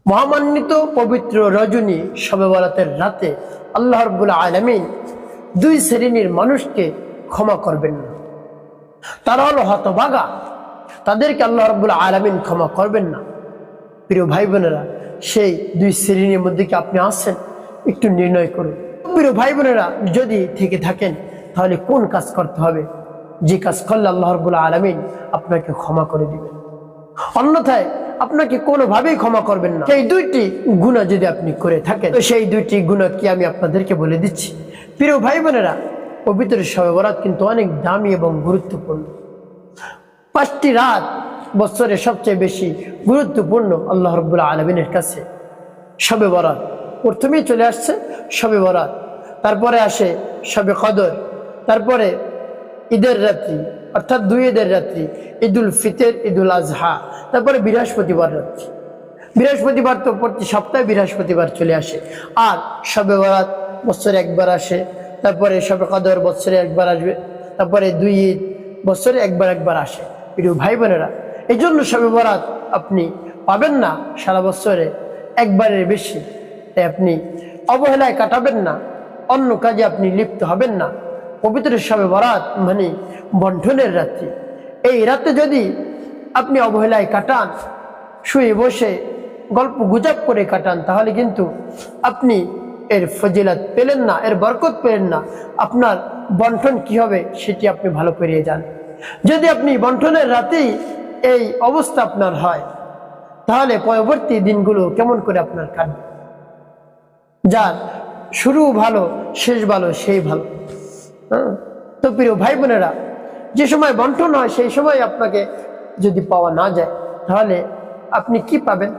মহামান্বিত পবিত্র রজনী শবে বরাতের রাতে আল্লাহ রাব্বুল আলামিন দুই শ্রেণীর মানুষকে ক্ষমা করবেন না। তারা হলো হতভাগা, তাদেরকে আল্লাহ রাব্বুল আলামিন ক্ষমা করবেন না। প্রিয় ভাই বোনেরা, সেই দুই শ্রেণীর মধ্যে কি আপনি আছেন? একটু নির্ণয় করুন। প্রিয় ভাই বোনেরা, যদি থেকে থাকেন তাহলে কোন কাজ করতে হবে, যে কাজ করলে আল্লাহ রাব্বুল আলামিন আপনাকে ক্ষমা করে দিবেন, অন্যথায় আপনাকে কোনোভাবেই ক্ষমা করবেন না। সেই দুইটি গুনাহ যদি আপনি করে থাকেন, তো সেই দুইটি গুনাহ কি আমি আপনাদেরকে বলে দিচ্ছি। প্রিয় ভাই বোনেরা, পবিত্র শবে বরাত কিন্তু অনেক দামি এবং গুরুত্বপূর্ণ। 5টি রাত বছরের সবচেয়ে বেশি গুরুত্বপূর্ণ আল্লাহ রাব্বুল আলামিনের কাছে। শবে বরাত প্রথমেই চলে আসছে শবে বরাত, তারপরে আসে শবে কদর, তারপরে ঈদের রাত্রি অর্থাৎ 2 ঈদের রাত্রি, ঈদুল ফিতর, ঈদুল আজহা, তারপরে বৃহস্পতিবার রাত্রি। বৃহস্পতিবার তো প্রতি সপ্তাহে বৃহস্পতিবার চলে আসে। আর শবে বরাত বছরে একবার আসে, তারপরে শবে কদর বছরে একবার আসবে, তারপরে 2 ঈদ বছরে একবার আসে। প্রিয় ভাই বোনেরা, এই জন্য শবে বরাত আপনি পাবেন না সারা বছরে একবারের বেশি। তাই আপনি অবহেলায় কাটাবেন না, অন্য কাজে আপনি লিপ্ত হবেন না। পবিত্র শবে বরাত মানে বন্টনের রাত্রি। এই রাতে যদি আপনি অবহেলায় কাটান, শুয়ে বসে গল্প গুজব করে কাটান, তাহলে কিন্তু আপনি এর ফজিলত পেলেন না, এর বরকত পেলেন না। আপনার বন্টন কি হবে সেটি আপনি ভালো করে জানেন। যদি আপনি বন্টনের রাতেই এই অবস্থা আপনার হয়, তাহলে পরবর্তী দিনগুলো কেমন করে আপনার কাটবে? যার শুরু ভালো শেষ ভালো সেই ভালো। তো প্রিয় ভাই বোনেরা, যে সময় বন্টন হয় সেই সময় আপনাকে যদি পাওয়া না যায়, তাহলে আপনি কি পাবেন?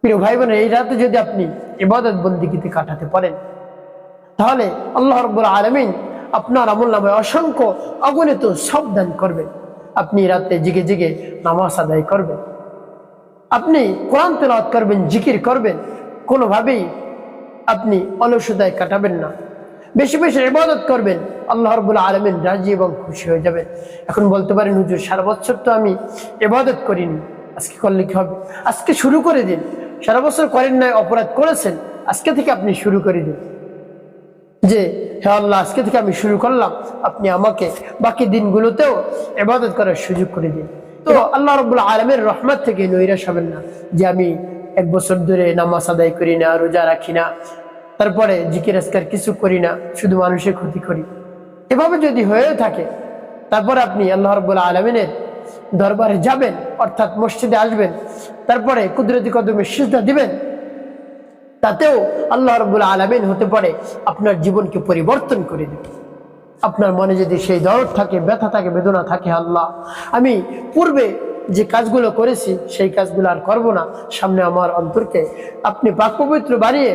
প্রিয় ভাই বোনেরা, এই রাতে যদি আপনি ইবাদত বন্দেগীতে কাটাতে পারেন, তাহলে আল্লাহ রাব্বুল আলামিন আপনার আমলনামায় অসংখ্য অগণিত সব দান করবেন। আপনি রাতে জেগে জেগে নামাজ আদায় করবেন, আপনি কোরআন তেলাওয়াত করবেন, জিকির করবেন, কোনোভাবেই আপনি অলসতায় কাটাবেন না। বেশি বেশি ইবাদত করবেন, আল্লাহ রাব্বুল আলামিন রাজি এবং খুশি হয়ে যাবেন। এখন বলতে পারেন, হুজুর সারা বছর তো আমি ইবাদত করিনি, আজকে করলে কি হবে? আজকে শুরু করে দিন। সারা বছর করেন নাই, অপরাধ করেছেন, আজকে থেকে আপনি শুরু করে দিন যে হে আল্লাহ, আজকে থেকে আমি শুরু করলাম, আপনি আমাকে বাকি দিনগুলোতেও ইবাদত করার সুযোগ করে দিন। তো আল্লাহ রাব্বুল আলামিনের রহমত থেকে নৈরাশ হবেন না যে আমি 1 বছর ধরে নামাজ আদায় করি না, রোজা রাখি না, তারপরে জিকির আজকার কিছু করি না, শুধু মানুষের ক্ষতি করি। এভাবে যদি হয়ে থাকে, তারপরে আপনি আল্লাহ রাব্বুল আলামিনের দরবারে যাবেন, অর্থাৎ মসজিদে আসবেন, তারপরে কুদরতি কদমে সিজদা দিবেন, তাতেও আল্লাহ রাব্বুল আলামিন হতে পারে আপনার জীবনকে পরিবর্তন করে দেবে। আপনার মনে যদি সেই দরদ থাকে, ব্যথা থাকে, বেদনা থাকে, আল্লাহ আমি পূর্বে যে কাজগুলো করেছি সেই কাজগুলো আর করবো না, সামনে আমার অন্তরকে আপনি পাক পবিত্র বানিয়ে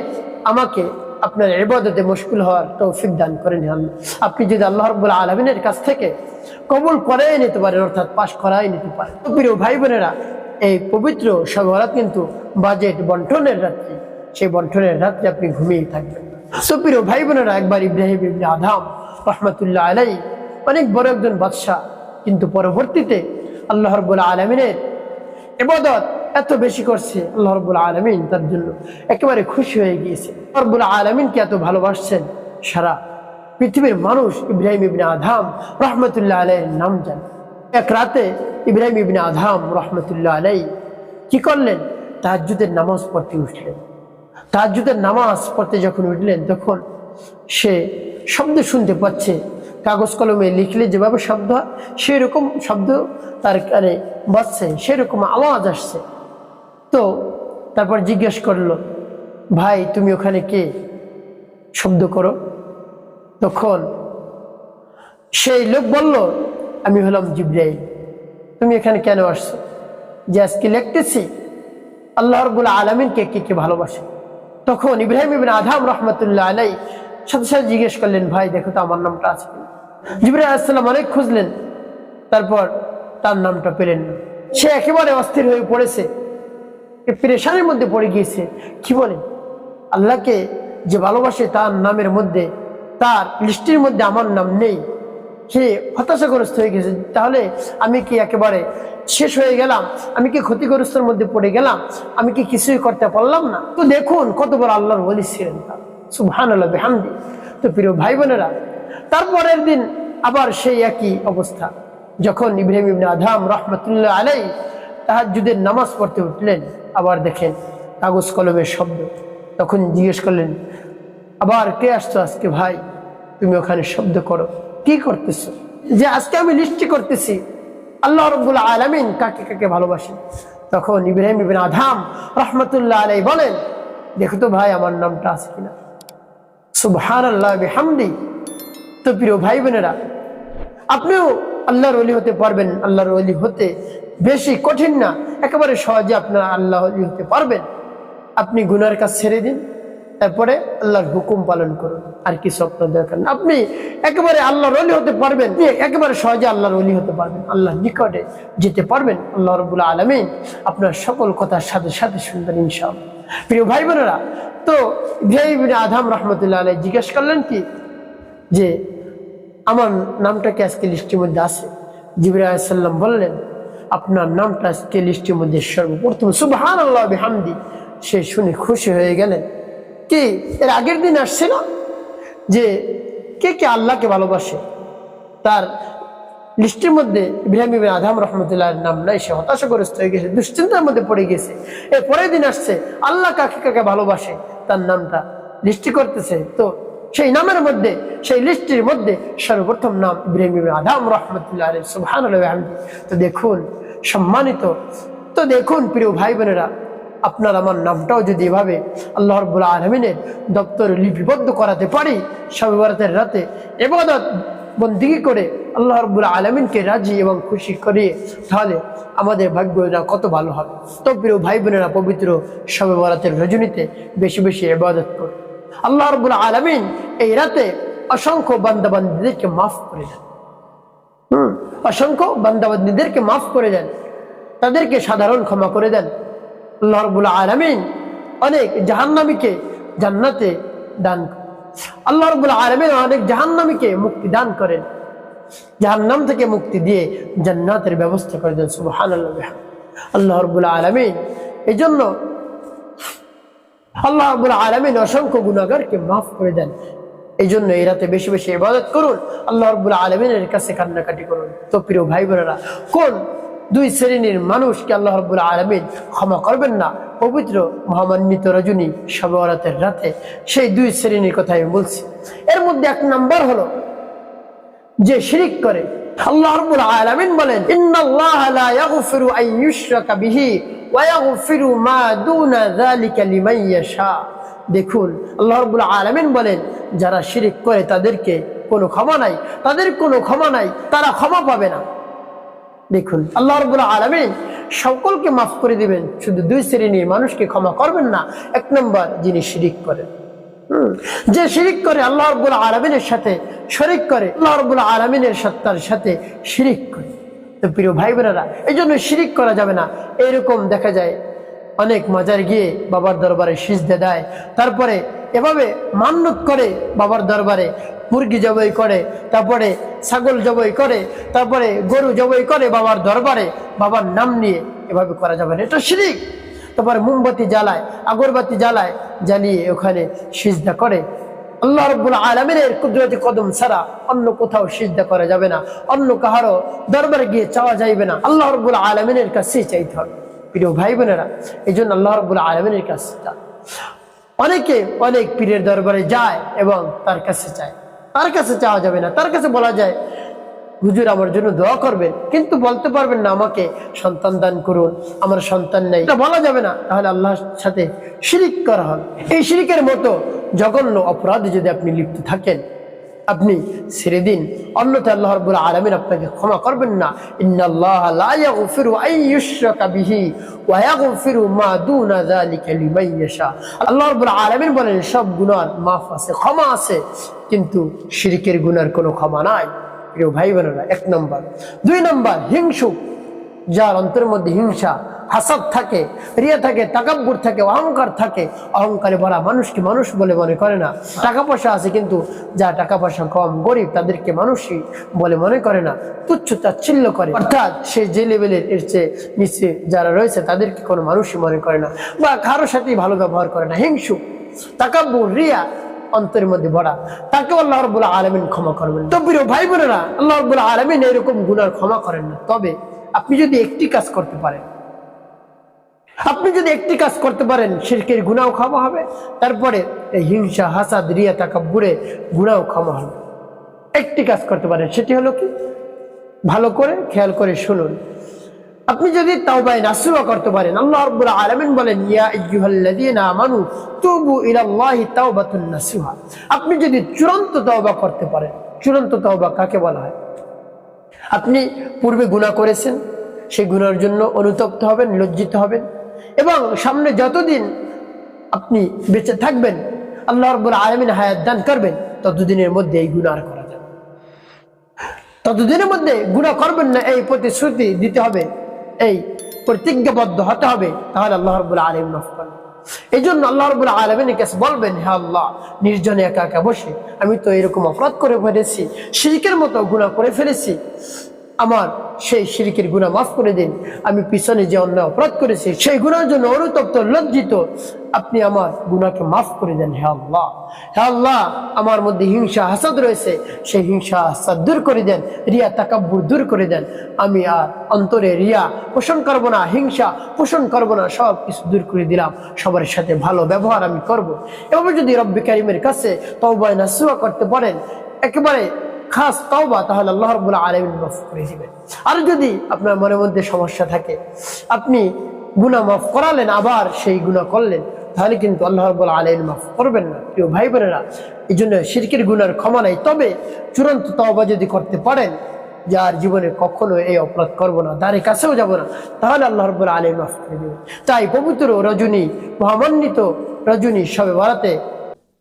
আমাকে আপনার ইবাদতে মশগুল হওয়ার তৌফিক দান করেন আল্লাহ। আপনি যদি আল্লাহ রাব্বুল আলামিনের কাছ থেকে কবুল করাই নিতে পারেন, অর্থাৎ পাশ করাই নিতে পারেন। প্রিয় ভাই বোনেরা, এই পবিত্র শবে বরাত কিন্তু বাজেট বন্টনের রাত্রি। সেই বন্টনের রাত্রে আপনি ঘুমিয়ে থাকবেন। তো প্রিয় ভাই বোনেরা, একবার ইব্রাহিম ইবনে আদম রহমতুল্লাহ আলাইহি অনেক বড় একজন বাদশাহ, কিন্তু পরবর্তীতে আল্লাহ রাব্বুল আলামিনের ইবাদত এত বেশি করছে, আল্লাহ রাব্বুল আলামিন তার জন্য একেবারে খুশি হয়ে গিয়েছে। আল্লাহ রাব্বুল আলামিনকে এত ভালোবাসছেন, সারা পৃথিবীর মানুষ ইব্রাহিম ইবনে আদম রহমতুল্লাহ আলাইহির নাম জানে। এক রাতে ইব্রাহিম ইবনে আদম রহমতুল্লাহ আলাইহি কি করলেন? তাহাজ্জুদের নামাজ পড়তে উঠলেন। তাহাজ্জুদের নামাজ পড়তে যখন উঠলেন, তখন সে শব্দ শুনতে পাচ্ছে। কাগজ কলমে লিখলে যেভাবে শব্দ হয়, সেরকম শব্দ তার কানে বাজছে, সেরকম আওয়াজ আসছে। তো তারপর জিজ্ঞেস করলো, ভাই তুমি ওখানে কে? শব্দ করো। তখন সেই লোক বলল, আমি হলাম জিবরাইল। তুমি এখানে কেন আসছো? যে আজকে লিখতেছি আল্লাহ রাব্বুল আলামিনকে কে কে ভালোবাসে। তখন ইব্রাহিম ইবনে আদম রহমতুল্লাহ আলাইহি সাথে সাথে জিজ্ঞেস করলেন, ভাই দেখো তো আমার নামটা আছে কিনা। জিবরাইল আলাইহিস সালাম অনেক খুঁজলেন, তারপর তার নামটা পেলেন না। সে একেবারে অস্থির হয়ে পড়েছে, পেরেশানির মধ্যে পড়ে গিয়েছে। কি বলে, আল্লাহকে যে ভালোবাসে তার নামের মধ্যে, তার লিস্টের মধ্যে আমার নাম নেই, সে হতাশাগ্রস্ত হয়ে গেছে, তাহলে আমি কি একেবারে শেষ হয়ে গেলাম? আমি কি ক্ষতিগ্রস্তের মধ্যে পড়ে গেলাম? আমি কি কিছুই করতে পারলাম না? তো দেখুন কত বড় আল্লাহর ওলি ছিলেন, সুবহানাল্লাহ বিহামদি। তো প্রিয় ভাই বোনেরা, তারপরের দিন আবার সেই একই অবস্থা। যখন ইব্রাহিম ইবনে আদহাম রাহমাতুল্লাহ আলাইহি তাহাজ্জুদের নামাজ পড়তে উঠলেন, আবার দেখেন কাগজ কলমের শব্দ। তখন জিজ্ঞেস করলেন, আবার কে আসছো আজকে ভাই? তুমি ওখানে শব্দ করো, কি করতেছো? যে আজকে আমি লিস্টি করতেছি আল্লাহ রাব্বুল আলামিন কাকে কাকে ভালোবাসেন। তখন ইব্রাহিম ইবনে আদহাম রাহমাতুল্লাহ আলাইহি বলেন, দেখো তো ভাই আমার নামটা আছে কিনা। সুবহানাল্লাহ বিহামদি। তো প্রিয় ভাই বোনেরা, আপনিও আল্লাহর ওলি হতে পারবেন। আল্লাহর ওলি হতে বেশি কঠিন না, একেবারে সহজে আপনারা আল্লাহর ওলি হতে পারবেন। আপনি গুনার কাজ ছেড়ে দিন, তারপরে আল্লাহর হুকুম পালন করুন, আর কিছু আপনার দরকার না। আপনি একেবারে আল্লাহর ওলি হতে পারবেন, একেবারে সহজে আল্লাহর ওলি হতে পারবেন, আল্লাহর নিকটে যেতে পারবেন। আল্লাহ রাব্বুল আলামিন আপনার সকল কথার সাথে সাথে শুনবেন ইনশাআল্লাহ। প্রিয় ভাই বোনেরা, তো ইব্রাহিম ইবনে আদহাম রাহমাতুল্লাহ আলাইহি জিজ্ঞেস করলেন কি যে আমার নামটা কি আজকে লিস্টের মধ্যে আছে? জিবরাইল আলাইহিস সালাম বললেন, আপনার নামটা আজকে লিস্টের মধ্যে সর্বপ্রথম। সুবহানাল্লাহ বিহামদি। সে শুনে খুশি হয়ে গেলেন। কি এর আগের দিন আসছিল যে কে কে আল্লাহকে ভালোবাসে, তার লিস্টের মধ্যে ইব্রাহিম ইবনে আদহাম রাহমাতুল্লাহর নাম নাই। সে হতাশাগ্রস্ত হয়ে গেছে, দুশ্চিন্তার মধ্যে পড়ে গেছে। এর পরের দিন আসছে আল্লাহ কাকে কাকে ভালোবাসে, তার নামটা লিস্টি করতেছে। তো সেই নামের মধ্যে, সেই লিস্টের মধ্যে সর্বপ্রথম নাম ইব্রাহিম ইবনে আদহাম রাহমাতুল্লাহ আলাইহি। সুবহানাল্লাহ ওয়া বিহামদিহি। তো দেখুন সম্মানিত, তো দেখুন প্রিয় ভাই বোনেরা, আপনার আমার নামটাও যদি এভাবে আল্লাহ রাব্বুল আলামিনের দপ্তরে লিপিবদ্ধ করাতে পারি, শবে বরাতের রাতে ইবাদত বন্দেগী করে আল্লাহ রাব্বুল আলামিনকে রাজি এবং খুশি করিয়ে, তাহলে আমাদের ভাগ্যটা কত ভালো হবে। তো প্রিয় ভাই বোনেরা, পবিত্র শবে বরাতের রজনীতে বেশি বেশি ইবাদত করুন। আল্লাহ রাব্বুল আলামিন এই রাতে অসংখ্য বান্দাবান্দীদেরকে মাফ করে দেন। অসংখ্য বান্দাবান্দীদেরকে মাফ করে দেন, তাদেরকে সাধারণ ক্ষমা করে দেন। আল্লাহ রাব্বুল আলামিন অনেক জাহান্নামীকে জান্নাতে দান করেন। আল্লাহ রাব্বুল আলামিন অনেক জাহান্নামীকে মুক্তি দান করেন, জাহান্নাম থেকে মুক্তি দিয়ে জান্নাতের ব্যবস্থা করে দেন। সুবহানাল্লাহ। আল্লাহ রাব্বুল আলামিন এই জন্য আল্লাহ রাব্বুল আলামিন অসংখ্য গুনাহগারকে মাফ করে দেন। এই জন্য এই রাতে বেশি বেশি ইবাদত করুন, আল্লাহ রাব্বুল আলামিনের কাছে কান্নাকাটি করুন। তো প্রিয় ভাই বোনেরা, কোন দুই শ্রেণীর মানুষকে আল্লাহ রাব্বুল আলামিন ক্ষমা করবেন না পবিত্র মহামান্বিত রজনী শবে বরাতের রাতে? সেই দুই শ্রেণীর কথা আমি বলছি। এর মধ্যে এক নাম্বার হলো যে শিরিক করে। আল্লাহ রাব্বুল আলামিন বলেন, ইন্নাল্লাহা লা ইয়াগফিরু আন ইউশরাকা বিহি ওয়া ইয়াগফিরু মা দুনা যালিকা লিমান ইয়াশা। দেখুন আল্লাহ রাব্বুল আলামিন বলেন, যারা শিরিক করে তাদেরকে কোনো ক্ষমা নাই, তাদের কোনো ক্ষমা নাই, তারা ক্ষমা পাবে না। দেখুন আল্লাহ রাব্বুল আলামিন সকলকে মাফ করে দিবেন, শুধু দুই শ্রেণীর মানুষকে ক্ষমা করবেন না। এক নম্বর, যিনি শিরিক করেন, যে শিরিক করে আল্লাহ রাব্বুল আলামিনের সাথে শরীক করে, আল্লাহ রাব্বুল আলামিনের সত্তার সাথে শিরিক করে। তো প্রিয় ভাই বোনেরা, এই জন্য শিরিক করা যাবে না। এরকম দেখা যায় অনেক মাজার গিয়ে বাবার দরবারে সিজদা দেয়, তারপরে এভাবে মান্নত করে বাবার দরবারে, মুরগি জবাই করে, তারপরে ছাগল জবাই করে, তারপরে গরু জবাই করে বাবার দরবারে, বাবার নাম নিয়ে। এভাবে করা যাবে না, এটা শিরিক। তারপরে মোমবাতি জ্বালায়, আগরবাতি জ্বালায়, জ্বালিয়ে ওখানে সিজদা করে। আল্লাহ রাব্বুল আলামিনের কুদরতি কদম ছাড়া অন্য কোথাও সিজদা করা যাবে না, অন্য কাহারও দরবারে গিয়ে চাওয়া যাইবে না, আল্লাহ রাব্বুল আলামিনের কাছেই চাইতে হবে। প্রিয় ভাই বোনেরা, এই জন্য আল্লাহ রাব্বুল আলামিনের কাছে অনেকে অনেক পীরের দরবারে যায় এবং তার কাছে চায়। তার কাছে চাওয়া যাবে না, তার কাছে বলা যায় হুজুর আমার জন্য দোয়া করবেন, কিন্তু বলতে পারবেন না আমাকে সন্তান দান করুন, আমার সন্তান নেই, এটা বলা যাবে না। তাহলে আল্লাহর সাথে শিরিক করা হবে। এই শিরিকের মতো জঘন্য অপরাধে যদি আপনি লিপ্ত থাকেন, আপনি ছেড়ে দিন, অন্যথায় আল্লাহ রাব্বুল আলামিন আপনাকে ক্ষমা করবেন না। ইন্নাল্লাহা লা ইয়াগফিরু আন ইউশরাকা বিহি ওয়া ইয়াগফিরু মা দুনা যালিকা লিমান ইয়াশা। আল্লাহ রাব্বুল আলামিন বলেন, সব গুনাহ মাফ আছে, ক্ষমা আছে, কিন্তু শিরকের গুনার কোনো ক্ষমা নাই। প্রিয় ভাই বোনেরা, এক নম্বর। দুই নম্বর, হিংসুক। যার অন্তরের মধ্যে হিংসা হাসাদ থাকে, রিয়া থাকে, তাকাব্বুর থাকে, অহংকার থাকে, অহংকারে ভরা মানুষকে মানুষ বলে মনে করে না। টাকা পয়সা আছে কিন্তু যা টাকা পয়সা কম গরিব তাদেরকে মানুষই বলে মনে করে না, তুচ্ছ তাচ্ছিল্য করে। অর্থাৎ সে যে লেভেলের এর চেয়ে নিচে যারা রয়েছে তাদেরকে কোনো মানুষই মনে করে না, বা কারোর সাথেই ভালো ব্যবহার করে না। হিংসু, তাকাব্বুর, রিয়া অন্তরের মধ্যে ভরা, তাকে আল্লাহ রাব্বুল আলামিন ক্ষমা করবেন। তো প্রিয় ভাই বোনেরা, আল্লাহ রাব্বুল আলামিন এরকম গুনাহ ক্ষমা করেন না। তবে আপনি যদি একটি কাজ করতে পারেন, শিরকের গুনাহ ক্ষমা হবে, তারপরে এই হিংসা, হাসাদ, রিয়া, তাকাব্বুরে গুনাহ ক্ষমা হবে। একটি কাজ করতে পারেন, সেটি হলো কি? ভালো করে খেয়াল করে শুনুন। আপনি যদি তাওবা নাসুহা করতে পারেন, আল্লাহ রাব্বুল আলামিন বলেন, ইয়া আইয়ুহাল্লাযীনা আমানু তুবু ইলাল্লাহি তাওবাতুন নাসুহা। আপনি যদি চূড়ান্ত তাওবা করতে পারেন, চূড়ান্ত তাওবা কাকে বলা হয়? আপনি পূর্বে গুনাহ করেছেন, সেই গুনার জন্য অনুতপ্ত হবেন, লজ্জিত হবেন, এবং সামনে যতদিন আপনি বেঁচে থাকবেন, আল্লাহ রাব্বুল আলামিন হায়াত দান করবেন, ততদিনের মধ্যে এই গুনাহ করা যাবে। ততদিনের মধ্যে গুনাহ করবেন না, এই প্রতিশ্রুতি দিতে হবে, এই প্রতিজ্ঞাবদ্ধ হতে হবে, তাহলে আল্লাহ রাব্বুল আলামিন মাফ করবেন। এই জন্য আল্লাহ রাব্বুল আলামিনের কাছে বলবেন, হে আল্লাহ, নির্জনে একা একা বসে আমি তো এরকম অপরাধ করে ফেলেছি, শিরকের মতো গুনাহ করে ফেলেছি, আমার সেই শিরকের গুনাহ মাফ করে দিন। আমি পিছনে যে অন্যায় অপরাধ করেছি সেই গুনাহের জন্য অনুতপ্ত, লজ্জিত, আপনি আমার গুনাহকে মাফ করে দেন। হে আল্লাহ, হে আল্লাহ, আমার মধ্যে হিংসা হাসাদ রয়েছে, সেই হিংসা হাসাদ দূর করে দেন, রিয়া তাকাব্বুর দূর করে দেন। আমি আর অন্তরে রিয়া পোষণ করব না, হিংসা পোষণ করব না, সব কিছু দূর করে দিলাম, সবার সাথে ভালো ব্যবহার আমি করব। এভাবে যদি রব্বে কারীমের কাছে তাওবা নাসুহা করতে পারেন, একেবারে খাস তাওবা, তাহলে আল্লাহ রাব্বুল আলামিন মাফ করে দিবেন। আর যদি আপনার মনের মধ্যে সমস্যা থাকে, আপনি গুনাহ মাফ করালেন, আবার সেই গুনাহ করলেন, তাহলে কিন্তু আল্লাহ রাব্বুল আলামিন মাফ করবেন না। প্রিয় ভাই বোনেরা, এই জন্য শিরকের গুনার ক্ষমা নাই। তবে চূড়ান্ত তাওবা যদি করতে পারেন, যার জীবনে কখনো এই অপরাধ করব না, দ্বারের কাছেও যাব না, তাহলে আল্লাহ রাব্বুল আলামিন মাফ করে দিবেন। তাই পবিত্র রজনী, মহামান্বিত রজনী শবে বরাতে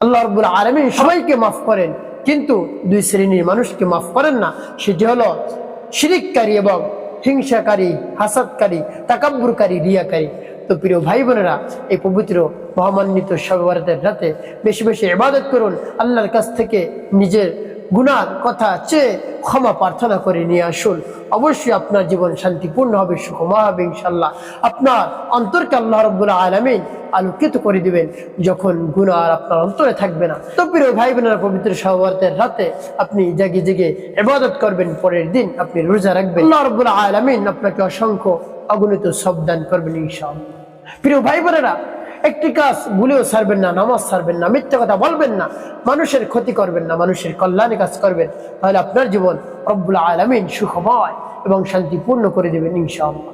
আল্লাহ রাব্বুল আলামিন সবাইকে মাফ করেন, কিন্তু দুই শ্রেণীর মানুষকে মাফ করেন না। সেটি হলো শিরিককারী এবং হিংসাকারী, হাসাদকারী, তাকাব্বুরকারী, রিয়াকারী। তো প্রিয় ভাই বোনেরা, এই পবিত্র মহামান্বিত শবে বরাতের রাতে বেশি বেশি ইবাদত করুন, আল্লাহর কাছ থেকে নিজের গুনার কথা চেয়ে ক্ষমা প্রার্থনা করে নিয়ে আসুন। অবশ্যই আপনার জীবন শান্তিপূর্ণ হবে, সুখময় হবে ইনশাআল্লাহ। আপনার অন্তরকে আল্লাহ রাব্বুল আলামিন আলোকিত করে দিবেন, যখন গুনাহ আর আপনার অন্তরে থাকবে না। তো প্রিয় ভাই বোনেরা, পবিত্র শবে বরাতের রাতে আপনি জেগে জেগে ইবাদত করবেন, পরের দিন আপনি রোজা রাখবেন, আল্লাহ রাব্বুল আলামিন আপনাকে অসংখ্য অগণিত সওয়াব দান করবেন ইনশাআল্লাহ। প্রিয় ভাই বোনেরা, একটি কাজ ভুলেও ছাড়বেন না, নামাজ ছাড়বেন না, মিথ্যা কথা বলবেন না, মানুষের ক্ষতি করবেন না, মানুষের কল্যাণে কাজ করবেন, তাহলে আপনার জীবন রব্বুল আলামিন সুখময় এবং শান্তিপূর্ণ করে দেবেন ইনশাআল্লাহ।